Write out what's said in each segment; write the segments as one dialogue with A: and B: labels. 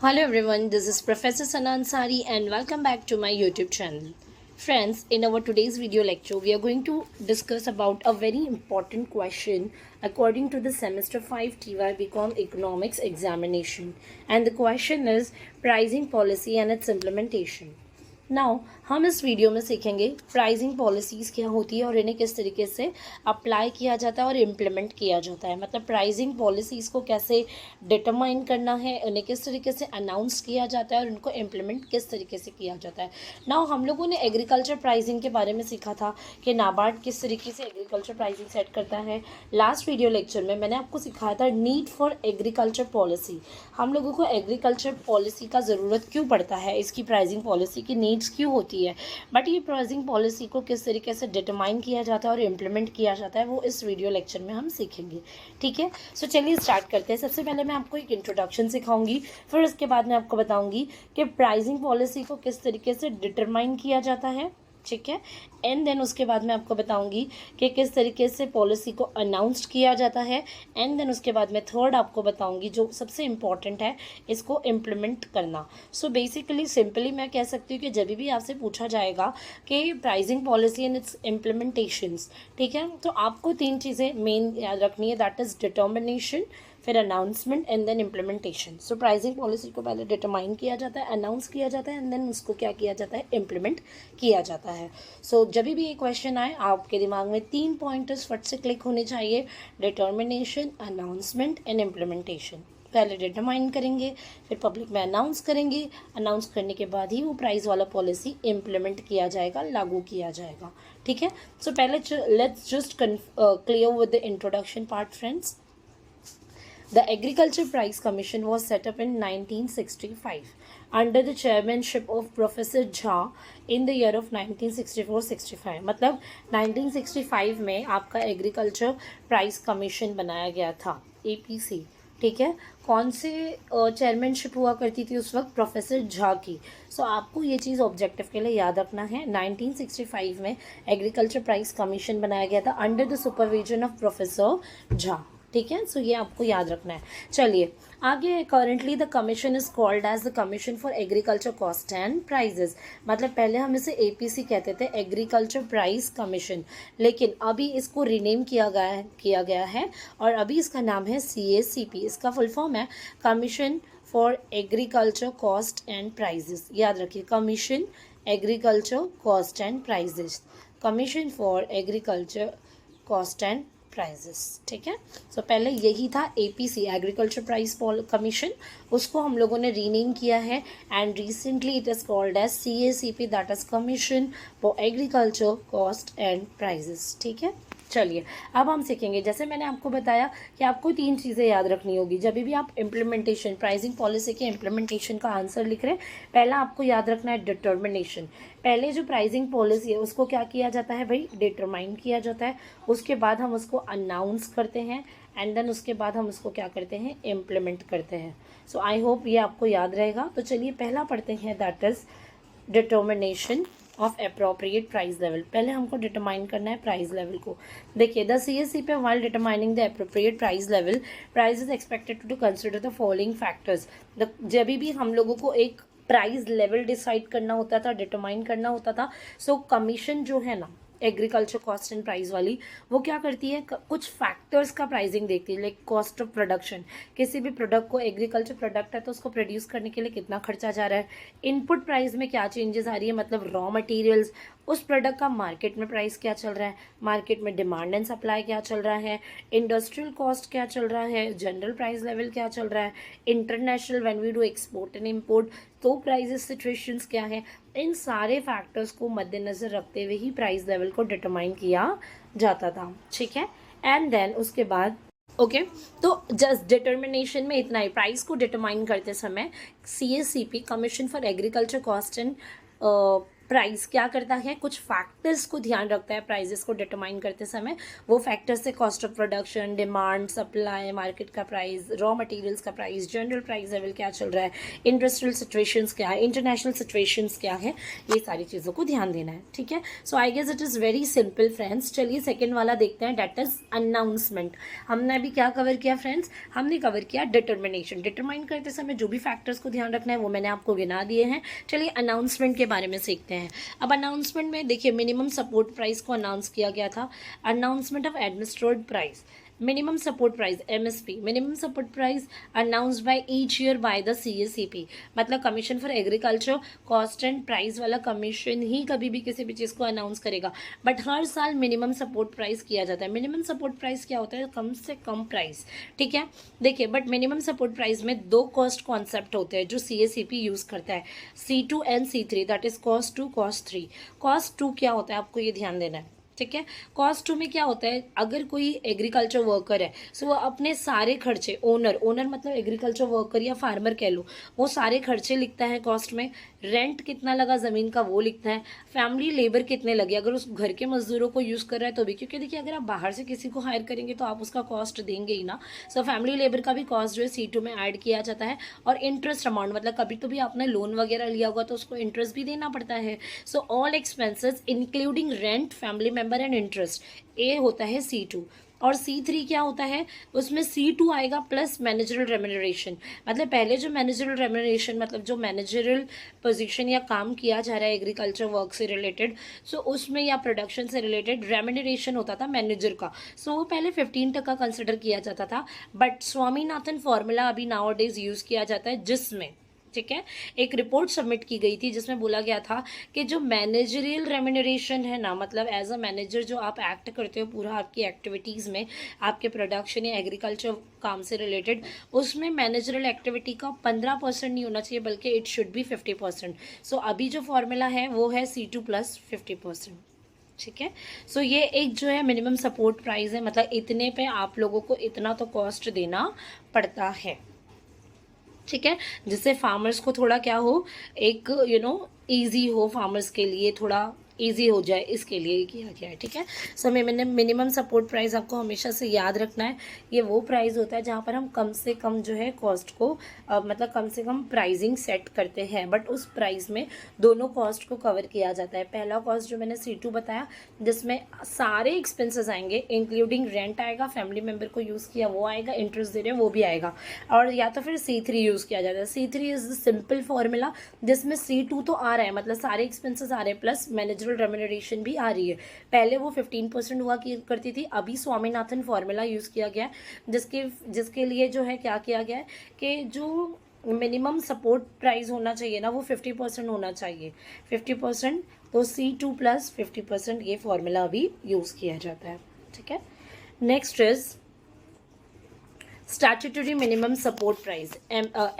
A: Hello everyone, this is Professor Sana Ansari and welcome back to my YouTube channel. Friends, in our today's video lecture, we are going to discuss about a very important question according to the semester 5 TY BCom Economics examination. And the question is pricing policy and its implementation. Now हम इस video में सीखेंगे pricing policies क्या होती है और इन्हें किस तरीके से अप्लाई किया जाता है और इम्प्लीमेंट किया जाता है। मतलब प्राइसिंग पॉलिसीज़ को कैसे डिटरमाइन करना है, उन्हें किस तरीके से अनाउंस किया जाता है और उनको इम्प्लीमेंट किस तरीके से किया जाता है। नाउ हम लोगों ने एग्रीकल्चर प्राइसिंग के बारे में सीखा था कि नाबार्ड किस तरीके से एग्रीकल्चर प्राइसिंग सेट करता है। लास्ट वीडियो लेक्चर में मैंने आपको सिखाया था नीड फॉर एग्रीकल्चर पॉलिसी। हम लोगों को एग्रीकल्चर पॉलिसी का ज़रूरत क्यों पड़ता है, इसकी प्राइसिंग पॉलिसी की नीड्स क्यों होती है, बट ये प्राइसिंग पॉलिसी को किस तरीके से डिटरमाइन किया जाता है और इम्प्लीमेंट किया जाता है वो इस वीडियो लेक्चर में हम सीखेंगे। ठीक है, सो चलिए स्टार्ट करते हैं। सबसे पहले मैं आपको एक इंट्रोडक्शन सिखाऊंगी, फिर उसके बाद मैं आपको बताऊंगी कि प्राइसिंग पॉलिसी को किस तरीके से डिटरमाइन किया जाता है। ठीक है, एंड देन उसके बाद मैं आपको बताऊंगी कि किस तरीके से पॉलिसी को अनाउंस किया जाता है। एंड देन उसके बाद मैं थर्ड आपको बताऊंगी जो सबसे इम्पॉर्टेंट है, इसको इम्प्लीमेंट करना। सो बेसिकली सिंपली मैं कह सकती हूँ कि जब भी आपसे पूछा जाएगा कि pricing policy and it's implementations, ठीक है, तो आपको तीन चीज़ें मेन याद रखनी है, दैट इज़ डिटर्मिनेशन, फिर announcement and then implementation. So pricing policy को पहले डिटरमाइन किया जाता है, अनाउंस किया जाता है एंड देन उसको क्या किया जाता है, इम्प्लीमेंट किया जाता है। सो जब भी ये क्वेश्चन आए आपके दिमाग में तीन पॉइंटर्स फट से क्लिक होने चाहिए, डिटर्मिनेशन, अनाउंसमेंट एंड इम्प्लीमेंटेशन। पहले डिटरमाइन करेंगे, फिर पब्लिक में अनाउंस करेंगे, अनाउंस करने के बाद ही वो प्राइस वाला पॉलिसी इम्प्लीमेंट किया जाएगा, लागू किया जाएगा। ठीक है, सो पहले let's just clear with the introduction part friends. The Agriculture Price Commission was set up in 1965 under the chairmanship of Professor Jha in the year of 1964-65। मतलब 1965 में आपका एग्रीकल्चर प्राइस कमीशन बनाया गया था, APC। ठीक है, कौन से चेयरमैनशिप हुआ करती थी उस वक्त, प्रोफेसर झा की। सो आपको ये चीज़ ऑब्जेक्टिव के लिए याद रखना है, 1965 में एग्रीकल्चर प्राइस कमीशन बनाया गया था under the supervision of professor Jha. ठीक है, सो ये आपको याद रखना है। चलिए आगे, currently the commission is called as the commission for agriculture cost and prices. मतलब पहले हम इसे APC कहते थे, एग्रीकल्चर प्राइस कमीशन, लेकिन अभी इसको रीनेम किया गया है और अभी इसका नाम है CACP। इसका फुल फॉर्म है commission for agriculture cost and prices. याद रखिए, commission agriculture cost and prices, commission for agriculture cost and prices. ठीक है, सो पहले यही था APC, एग्रीकल्चर प्राइस कमीशन, उसको हम लोगों ने रीनेम किया है and recently it is called as CACP, that is commission for agriculture cost and prices. ठीक है, चलिए अब हम सीखेंगे। जैसे मैंने आपको बताया कि आपको तीन चीज़ें याद रखनी होगी जब भी आप इम्प्लीमेंटेशन, प्राइसिंग पॉलिसी के इम्प्लीमेंटेशन का आंसर लिख रहे हैं। पहला आपको याद रखना है डिटर्मिनेशन। पहले जो प्राइसिंग पॉलिसी है उसको क्या किया जाता है भाई, डिटरमाइन किया जाता है, उसके बाद हम उसको अनाउंस करते हैं एंड देन उसके बाद हम उसको क्या करते हैं, इम्प्लीमेंट करते हैं। सो आई होप ये आपको याद रहेगा। तो चलिए पहला पढ़ते हैं, that is determination of appropriate price level. पहले हमको डिटरमाइन करना है प्राइस लेवल को। देखिए, the CACP while determining the appropriate price level, price is expected to consider the following factors. जब भी हम लोगों को एक प्राइस लेवल डिसाइड करना होता था, डिटरमाइन करना होता था, सो कमीशन जो है ना एग्रीकल्चर कॉस्ट एंड प्राइस वाली, वो क्या करती है, कुछ फैक्टर्स का प्राइसिंग देखती है, लाइक कॉस्ट ऑफ प्रोडक्शन। किसी भी प्रोडक्ट को, एग्रीकल्चर प्रोडक्ट है तो उसको प्रोड्यूस करने के लिए कितना खर्चा जा रहा है, इनपुट प्राइस में क्या चेंजेस आ रही है, मतलब रॉ मटेरियल्स, उस प्रोडक्ट का मार्केट में प्राइस क्या चल रहा है, मार्केट में डिमांड एंड सप्लाई क्या चल रहा है, इंडस्ट्रियल कॉस्ट क्या चल रहा है, जनरल प्राइस लेवल क्या चल रहा है, international when we do export and import तो प्राइजेस सिचुएशंस क्या है। इन सारे फैक्टर्स को मद्देनज़र रखते हुए ही प्राइस लेवल को डिटरमाइन किया जाता था। ठीक है, एंड देन उसके बाद ओके तो जस्ट डिटर्मिनेशन में इतना ही। प्राइस को डिटरमाइन करते समय CACP, commission for agriculture cost and price क्या करता है, कुछ फैक्टर्स को ध्यान रखता है प्राइजेस को डिटरमाइन करते समय। वो फैक्टर्स से cost of production, demand, supply, market का प्राइस, रॉ मटेरियल्स का प्राइस, जनरल प्राइस लेवल क्या चल रहा है, इंडस्ट्रियल सिचुएशंस क्या है, इंटरनेशनल सिचुएशंस क्या है, ये सारी चीज़ों को ध्यान देना है। ठीक है, so I guess it is very simple friends. चलिए सेकेंड वाला देखते हैं, डेट इज अनाउंसमेंट। हमने अभी क्या कवर किया फ्रेंड्स, हमने कवर किया डिटर्मिनेशन। डिटरमाइन करते समय जो भी फैक्टर्स को ध्यान रखना है वो मैंने आपको गिना दिए हैं। चलिए अनाउंसमेंट के बारे में सीखते हैं। अब अनाउंसमेंट में देखिए, मिनिमम सपोर्ट प्राइस को अनाउंस किया गया था। Announcement of administrated price, minimum support price MSP, minimum support price announced by each year by the CACP, मतलब commission for agriculture cost and price वाला कमीशन ही कभी भी किसी भी चीज़ को अनाउंस करेगा, बट हर साल मिनिमम सपोर्ट प्राइस किया जाता है। मिनिमम सपोर्ट प्राइस क्या होता है, कम से कम प्राइस। ठीक है, देखिए बट मिनिमम सपोर्ट प्राइस में दो कॉस्ट कॉन्सेप्ट होते हैं जो CACP यूज़ करता है, C2 and C3, that is cost 2, cost 3। Cost 2 क्या होता है, आपको ये ध्यान देना है। ठीक है, कॉस्ट 2 में क्या होता है, अगर कोई एग्रीकल्चर वर्कर है सो वो अपने सारे खर्चे, ओनर मतलब एग्रीकल्चर वर्कर या फार्मर कह लो, वो सारे खर्चे लिखता है कॉस्ट में। रेंट कितना लगा ज़मीन का वो लिखता है, फैमिली लेबर कितने लगे, अगर उस घर के मजदूरों को यूज़ कर रहा है तो भी, क्योंकि देखिए अगर आप बाहर से किसी को हायर करेंगे तो आप उसका कॉस्ट देंगे ही ना। सो फैमिली लेबर का भी कॉस्ट जो है C2 में ऐड किया जाता है। और इंटरेस्ट अमाउंट, मतलब कभी तो भी आपने लोन वगैरह लिया होगा तो उसको इंटरेस्ट भी देना पड़ता है। So all expenses including rent, family member and interest, ये होता है C2। और C3 क्या होता है, उसमें C2 आएगा प्लस मैनेजरल रेम्यूनरेशन, मतलब पहले जो मैनेजरल रेम्यूनरेशन मतलब जो मैनेजरल पोजीशन या काम किया जा रहा है एग्रीकल्चर वर्क से रिलेटेड, सो उसमें या प्रोडक्शन से रिलेटेड रेम्यूनरेशन होता था मैनेजर का, सो वो पहले 15% कंसिडर किया जाता था। बट स्वामीनाथन फॉर्मूला अभी नाउ डेज यूज़ किया जाता है, जिसमें ठीक है एक रिपोर्ट सबमिट की गई थी जिसमें बोला गया था कि जो मैनेजरियल रेम्यूनरेशन है ना, मतलब एज अ मैनेजर जो आप एक्ट करते हो पूरा आपकी एक्टिविटीज़ में, आपके प्रोडक्शन या एग्रीकल्चर काम से रिलेटेड, उसमें मैनेजरल एक्टिविटी का 15% नहीं होना चाहिए बल्कि इट शुड बी 50%। सो अभी जो फॉर्मूला है वो है C2 प्लस 50%। ठीक है, सो ये एक जो है मिनिमम सपोर्ट प्राइस है, मतलब इतने पे आप लोगों को इतना तो कॉस्ट देना पड़ता है। ठीक है, जिससे फार्मर्स को थोड़ा क्या हो, एक ईजी हो, फार्मर्स के लिए थोड़ा ईजी हो जाए, इसके लिए किया गया है। ठीक है, सो मैंने मिनिमम सपोर्ट प्राइस आपको हमेशा से याद रखना है, ये वो प्राइस होता है जहाँ पर हम कम से कम जो है कॉस्ट को मतलब कम से कम प्राइसिंग सेट करते हैं, बट उस प्राइस में दोनों कॉस्ट को कवर किया जाता है। पहला कॉस्ट जो मैंने C2 बताया जिसमें सारे एक्सपेंसेस आएंगे इंक्लूडिंग रेंट आएगा, फैमिली मेम्बर को यूज़ किया वो आएगा, इंटरेस्ट दे रहे हैं वो भी आएगा, और या तो फिर C3 यूज़ किया जाता है। C3 इज सिंपल फॉर्मूला जिसमें C2 तो आ रहा है, मतलब सारे एक्सपेंसेस आ रहे हैं प्लस मैनेजरल रेम्यूनरेशन भी आ रही है। पहले वो 15% हुआ करती थी, अभी स्वामीनाथन फॉर्मूला यूज़ किया गया है जिसके लिए जो है क्या किया गया है कि जो मिनिमम सपोर्ट प्राइस होना चाहिए ना वो 50% होना चाहिए, 50%, तो C2 प्लस 50% ये फॉर्मूला अभी यूज़ किया जाता है। ठीक है, next is statutory minimum support price,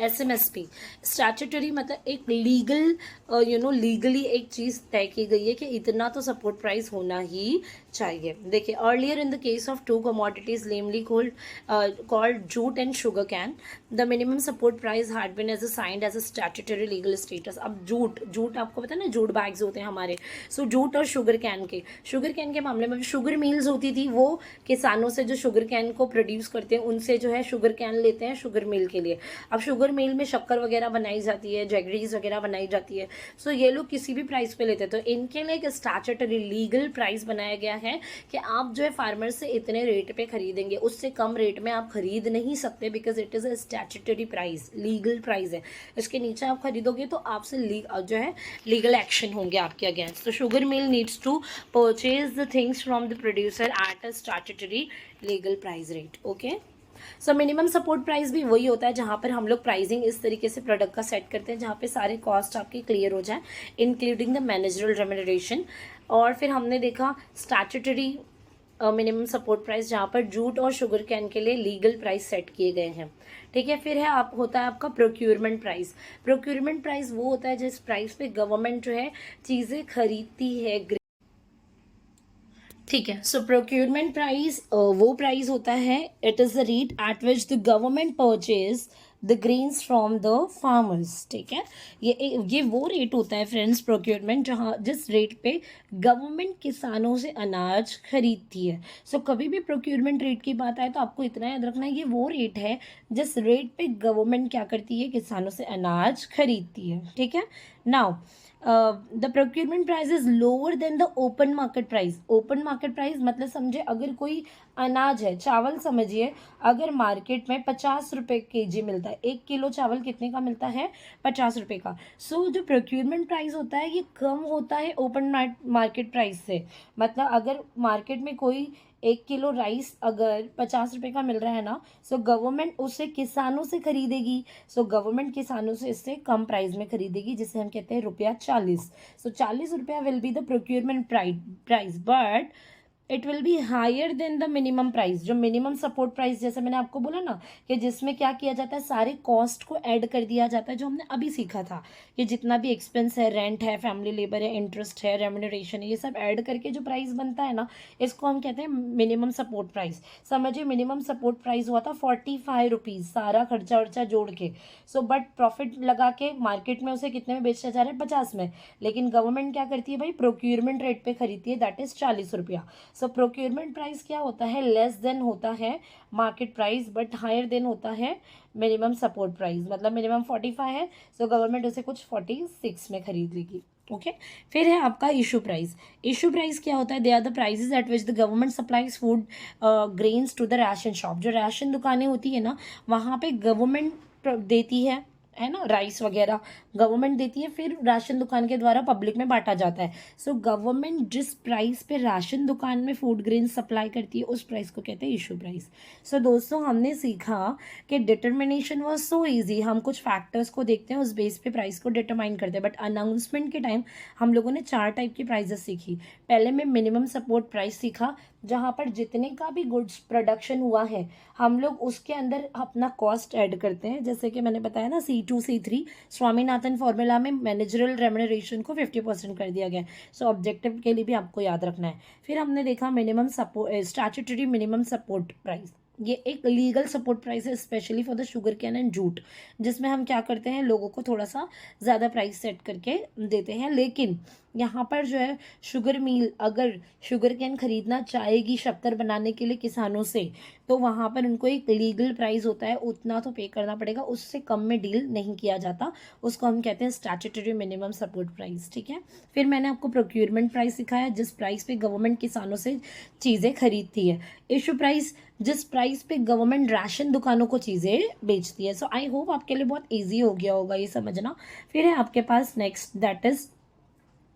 A: SMSP। Statutory मतलब एक लीगल लीगली एक चीज़ तय की गई है कि इतना तो सपोर्ट प्राइस होना ही चाहिए। देखिए earlier in the case of two commodities namely called jute and sugar cane, the minimum support price had been as assigned as a statutory legal status. अब जूट आपको पता है ना, जूट बैग्स होते हैं हमारे, सो जूट और sugar cane के मामले में शुगर मिल्स होती थी, वो किसानों से जो शुगर कैन को प्रोड्यूस करते हैं उनसे जो है शुगर कैन लेते हैं शुगर मिल के लिए। अब शुगर मिल में शक्कर वगैरह बनाई जाती है, जैगरीज वगैरह बनाई जाती है, सो ये लोग किसी भी प्राइस पे लेते हैं, तो इनके लिए एक स्टैट्यूटरी लीगल प्राइस बनाया गया है कि आप जो है फार्मर से इतने रेट पे खरीदेंगे, उससे कम रेट में आप खरीद नहीं सकते, because it is a statutory price, legal price है। इसके नीचे आप खरीदोगे तो आपसे जो है लीगल एक्शन होंगे आपके अगेंस्ट। तो sugar mill needs to purchase the things from the producer at a statutory legal price rate. Okay, so minimum support price भी वही होता है जहाँ पर हम लोग प्राइसिंग इस तरीके से प्रोडक्ट का सेट करते हैं जहाँ पे सारे कॉस्ट आपके क्लियर हो जाए इंक्लूडिंग द मैनेजरल रेम्यूनरेशन। और फिर हमने देखा स्टैट्यूटरी मिनिमम सपोर्ट प्राइस जहाँ पर जूट और शुगर कैन के लिए लीगल प्राइस सेट किए गए हैं। ठीक है, फिर होता है आपका प्रोक्यूरमेंट प्राइस। प्रोक्यूरमेंट प्राइस वो होता है जिस प्राइस पे गवर्नमेंट जो है चीज़ें खरीदती है। ठीक है, सो प्रोक्यूरमेंट प्राइस वो प्राइस होता है, it is the rate at which the government purchase the grains from the farmers. ठीक है, ये वो रेट होता है फ्रेंड्स प्रोक्योरमेंट जहाँ जिस रेट पे गवर्नमेंट किसानों से अनाज खरीदती है। सो कभी भी प्रोक्योरमेंट रेट की बात आए तो आपको इतना याद रखना है, ये वो रेट है जिस रेट पे गवर्नमेंट क्या करती है, किसानों से अनाज खरीदती है। ठीक है, now the procurement price is lower than the open market price. Open market price मतलब समझे, अगर कोई अनाज है, चावल समझिए, अगर मार्केट में 50 रुपये केजी मिलता है, 1 किलो चावल कितने का मिलता है, 50 रुपये का। सो जो प्रोक्योरमेंट प्राइस होता है ये कम होता है ओपन मार्केट प्राइस से। मतलब अगर मार्केट में कोई 1 किलो राइस अगर 50 रुपये का मिल रहा है ना, सो गवर्नमेंट उसे किसानों से खरीदेगी। सो गवर्नमेंट किसानों से इससे कम प्राइस में खरीदेगी, जिसे हम कहते हैं ₹40। सो 40 रुपया will be the procurement price, but it will be higher than the minimum price. जो मिनिमम सपोर्ट प्राइस, जैसे मैंने आपको बोला ना कि जिसमें क्या किया जाता है, सारे कॉस्ट को ऐड कर दिया जाता है, जो हमने अभी सीखा था कि जितना भी एक्सपेंस है, रेंट है, फैमिली लेबर है, इंटरेस्ट है, रेम्यूनरेशन है, ये सब ऐड करके जो प्राइस बनता है ना, इसको हम कहते हैं मिनिमम सपोर्ट प्राइस। समझिए मिनिमम सपोर्ट प्राइस हुआ था 45 रुपीज़, सारा खर्चा वर्चा जोड़ के। सो बट प्रॉफिट लगा के मार्केट में उसे कितने में बेचा जा रहा है, 50 में। लेकिन गवर्नमेंट क्या करती है भाई, प्रोक्योरमेंट रेट पे खरीदती है, दैट इज 40 रुपया। सो प्रोक्योरमेंट प्राइस क्या होता है, लेस देन होता है market price, but higher than होता है मिनिमम सपोर्ट प्राइस। मतलब मिनिमम 45 है, सो गवर्नमेंट उसे कुछ 46 में खरीद लेगी। ओके, फिर है आपका इशू प्राइस। इशू प्राइस क्या होता है, they are the prices at which the government supplies food grains to the ration shop. जो राशन दुकानें होती है ना, वहाँ पे गवर्नमेंट देती है ना, राइस वगैरह गवर्नमेंट देती है, फिर राशन दुकान के द्वारा पब्लिक में बांटा जाता है। सो गवर्नमेंट जिस प्राइस पे राशन दुकान में फूड ग्रेन सप्लाई करती है, उस प्राइस को कहते हैं इशू प्राइस। सो दोस्तों हमने सीखा कि डिटर्मिनेशन वाज सो इजी। हम कुछ फैक्टर्स को देखते हैं, उस बेस पे प्राइस को डिटरमाइन करते हैं। बट अनाउंसमेंट के टाइम हम लोगों ने 4 टाइप की प्राइजेस सीखी। पहले में मिनिमम सपोर्ट प्राइस सीखा, जहाँ पर जितने का भी गुड्स प्रोडक्शन हुआ है, हम लोग उसके अंदर अपना कॉस्ट ऐड करते हैं। जैसे कि मैंने बताया ना, C2 C3 स्वामीनाथन फॉर्मूला में मैनेजरल रेम्यूनरेशन को 50% कर दिया गया है। सो ऑब्जेक्टिव के लिए भी आपको याद रखना है। फिर हमने देखा minimum support, statutory minimum support price. ये एक लीगल सपोर्ट प्राइस है, specially for the sugar cane and jute, जिसमें हम क्या करते हैं, लोगों को थोड़ा सा ज़्यादा प्राइस सेट करके देते हैं। लेकिन यहाँ पर जो है शुगर मिल अगर शुगर कैन खरीदना चाहेगी शक्कर बनाने के लिए किसानों से, तो वहाँ पर उनको एक लीगल प्राइस होता है, उतना तो पे करना पड़ेगा, उससे कम में डील नहीं किया जाता। उसको हम कहते हैं स्टैट्यूटरी मिनिमम सपोर्ट प्राइस। ठीक है, फिर मैंने आपको प्रोक्योरमेंट प्राइस सिखाया, जिस प्राइस पे गवर्नमेंट किसानों से चीज़ें खरीदती है। इशू प्राइस, जिस प्राइस पे गवर्नमेंट राशन दुकानों को चीज़ें बेचती है। सो आई होप आपके लिए बहुत ईजी हो गया होगा ये समझना। फिर है आपके पास next, that is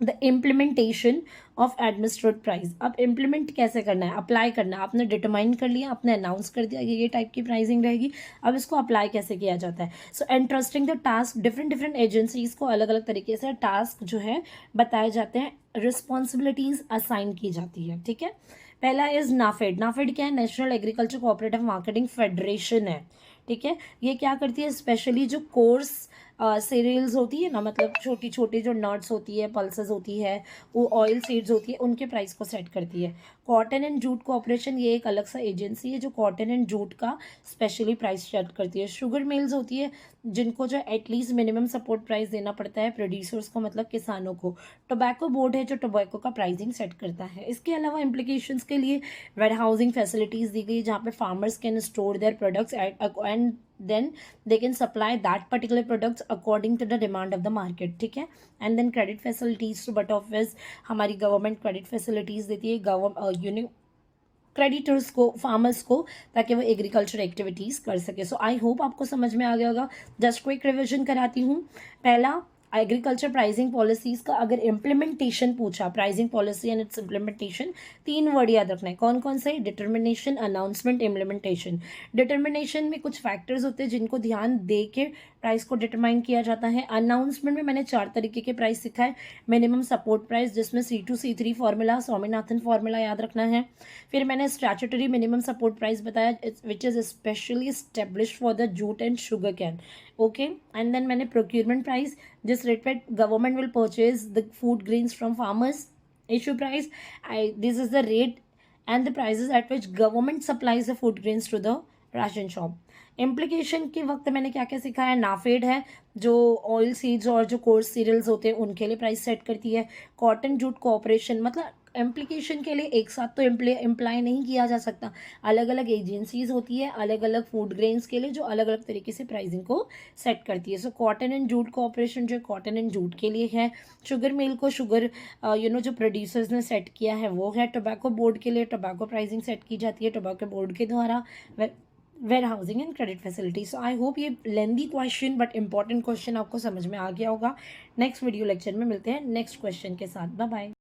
A: the implementation of administrative price. अब इम्प्लीमेंट कैसे करना है, अप्लाई करना है। आपने डिटरमाइन कर लिया, आपने अनाउंस कर दिया ये टाइप की प्राइसिंग रहेगी। अब इसको अप्लाई कैसे किया जाता है। सो एंट्रस्टिंग द टास्क, डिफरेंट एजेंसीज को अलग अलग तरीके से टास्क जो है बताए जाते हैं, रिस्पॉन्सिबिलिटीज असाइन की जाती है। ठीक है, पहला इज नाफेड। नाफेड क्या है, national agriculture cooperative marketing federation है। ठीक है, ये क्या करती है, स्पेशली जो कोर्स सीरियल्स होती है ना, मतलब छोटी छोटी जो नट्स होती है, पल्सेस होती है, वो ऑयल सीड्स होती है, उनके प्राइस को सेट करती है। कॉटन एंड जूट कॉर्पोरेशन, ये एक अलग सा एजेंसी है जो कॉटन एंड जूट का स्पेशली प्राइस सेट करती है। शुगर मिल्स होती है, जिनको जो एटलीस्ट मिनिमम सपोर्ट प्राइस देना पड़ता है प्रोड्यूसर्स को, मतलब किसानों को। टोबैको बोर्ड है जो टोबैको का प्राइसिंग सेट करता है। इसके अलावा इम्प्लीकेशंस के लिए वेयर हाउसिंग फैसिलिटीज़ दी गई, जहाँ पे farmers can store their products and then they can supply that particular products according to the demand of the market. ठीक है, and then credit facilities to but of which हमारी government credit facilities देती है creditors को, farmers को, ताकि वो agriculture activities कर सके। सो आई होप आपको समझ में आ गया होगा। जस्ट क्विक रिविजन कराती हूँ। पहला, एग्रीकल्चर प्राइसिंग पॉलिसीज़ का अगर इम्प्लीमेंटेशन पूछा, pricing policy and it's implementation, 3 word याद रखना है। कौन कौन से, डिटर्मिनेशन, अनाउंसमेंट, इम्प्लीमेंटेशन। डिटर्मिनेशन में कुछ फैक्टर्स होते हैं जिनको ध्यान दे के प्राइस को डिटरमाइन किया जाता है। अनाउंसमेंट में मैंने 4 तरीके के प्राइस सिखाए। मिनिमम सपोर्ट प्राइस, जिसमें C2 C3 formula, Swaminathan formula याद रखना है। फिर मैंने स्टैट्यूटरी मिनिमम सपोर्ट प्राइस बताया, which is specially established for the jute and sugar cane. Okay, and then मैंने प्रोक्योरमेंट प्राइस, जिस रेट पे government will purchase the food grains from farmers. Issue price, this is the rate and the prices at which government supplies the food grains to the ration shop. Implication के वक्त मैंने क्या क्या सीखा है, नाफेड है जो ऑयल सीड्स और जो कोर्स सीरियल्स होते हैं उनके लिए प्राइस सेट करती है। कॉटन जूट कॉरपोरेशन, मतलब इम्प्लीकेशन के लिए एक साथ तो इम्प्लाई नहीं किया जा सकता, अलग अलग एजेंसीज होती है अलग अलग फूड ग्रेन्स के लिए जो अलग अलग तरीके से प्राइसिंग को सेट करती है। So cotton and jute corporation जो कॉटन एंड जूट के लिए है। शुगर मिल को शुगर जो प्रोड्यूसर्स ने सेट किया है वो है। टोबैको बोर्ड के लिए टोबैको प्राइसिंग सेट की जाती है टोबैको बोर्ड के द्वारा। Warehousing and credit facility. So I hope ये lengthy question but important question आपको समझ में आ गया होगा। नेक्स्ट वीडियो लेक्चर में मिलते हैं नेक्स्ट क्वेश्चन के साथ। Bye bye.